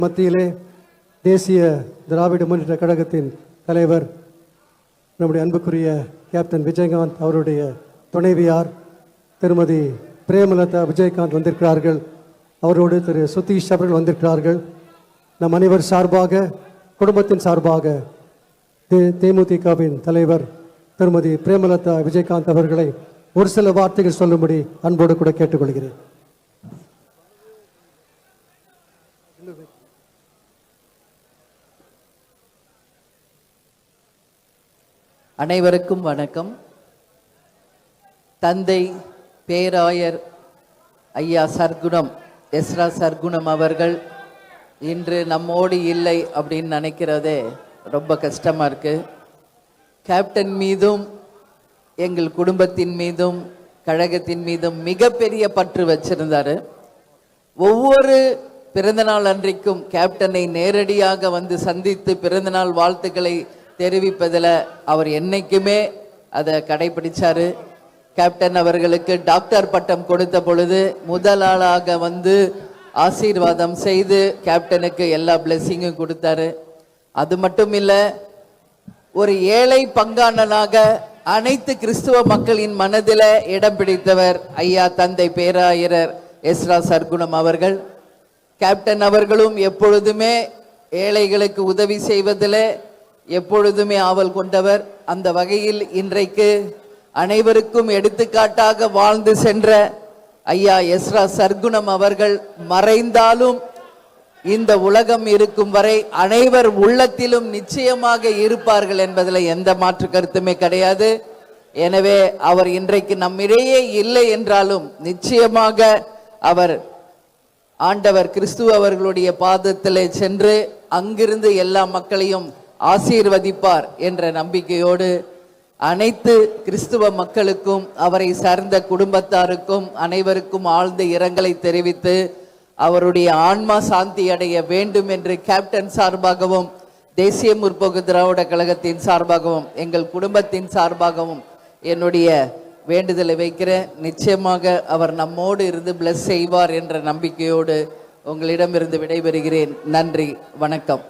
மத்தியிலே தேசிய திராவிட முன்னேற்ற கழகத்தின் தலைவர் நம்முடைய அன்புக்குரிய கேப்டன் விஜயகாந்த் அவருடைய துணைவியார் திருமதி பிரேமலதா விஜயகாந்த் வந்திருக்கிறார்கள். அவரோடு திரு சுதீஷ் அவர்கள் வந்திருக்கிறார்கள். நம் அனைவர் சார்பாக, குடும்பத்தின் சார்பாக தேமுதிகவின் தலைவர் திருமதி பிரேமலதா விஜயகாந்த் அவர்களை ஒரு சில வார்த்தைகள் சொல்லும்படி அன்போடு கூட கேட்டுக்கொள்கிறேன். அனைவருக்கும் வணக்கம். தந்தை பேராயர் ஐயா சர்க்குணம் எஸ்ரா சர்க்குணம் அவர்கள் இன்று நம்மோடு இல்லை அப்படின்னு நினைக்கிறதே ரொம்ப கஷ்டமாக இருக்குது. கேப்டன் மீதும் எங்கள் குடும்பத்தின் மீதும் கழகத்தின் மீதும் மிகப்பெரிய பற்று வச்சிருந்தார். ஒவ்வொரு பிறந்தநாள் அன்றைக்கும் கேப்டனை நேரடியாக வந்து சந்தித்து பிறந்தநாள் வாழ்த்துக்களை தெரிவிப்பதில் அவர் என்னைக்குமே அதை கடைபிடிச்சார். கேப்டன் அவர்களுக்கு டாக்டர் பட்டம் கொடுத்த பொழுது முதல் ஆளாக வந்து ஆசீர்வாதம் செய்து கேப்டனுக்கு எல்லா பிளெஸிங்கும் கொடுத்தாரு. அது மட்டும் இல்லை, ஒரு ஏழை பங்காளனாக அனைத்து கிறிஸ்துவ மக்களின் மனதில் இடம் பிடித்தவர் ஐயா தந்தை பேராயர் எஸ்ரா சர்க்குணம் அவர்கள். கேப்டன் அவர்களும் எப்பொழுதுமே ஏழைகளுக்கு உதவி செய்வதில் எப்பொழுதுமே ஆவல் கொண்டவர். அந்த வகையில் இன்றைக்கு அனைவருக்கும் எடுத்துக்காட்டாக வாழ்ந்து சென்ற ஐயா எஸ்ரா சர்க்குணம் அவர்கள் மறைந்தாலும் இந்த உலகம் இருக்கும் வரை அனைவர் உள்ளத்திலும் நிச்சயமாக இருப்பார்கள் என்பதில் எந்த மாற்று கருத்துமே கிடையாது. எனவே அவர் இன்றைக்கு நம்மிடையே இல்லை என்றாலும் நிச்சயமாக அவர் ஆண்டவர் கிறிஸ்துவ அவர்களுடைய பாதத்திலே சென்று அங்கிருந்து எல்லா மக்களையும் ஆசீர்வதிப்பார் என்ற நம்பிக்கையோடு அனைத்து கிறிஸ்துவ மக்களுக்கும் அவரை சார்ந்த குடும்பத்தாருக்கும் அனைவருக்கும் ஆழ்ந்த இரங்கலை தெரிவித்து அவருடைய ஆன்மா சாந்தி அடைய வேண்டும் என்று கேப்டன் சார்பாகவும் தேசிய முற்போக்கு திராவிட கழகத்தின் சார்பாகவும் எங்கள் குடும்பத்தின் சார்பாகவும் என்னுடைய வேண்டுதலை வைக்கிறேன். நிச்சயமாக அவர் நம்மோடு இருந்து பிளஸ் செய்வார் என்ற நம்பிக்கையோடு உங்களிடமிருந்து விடைபெறுகிறேன். நன்றி, வணக்கம்.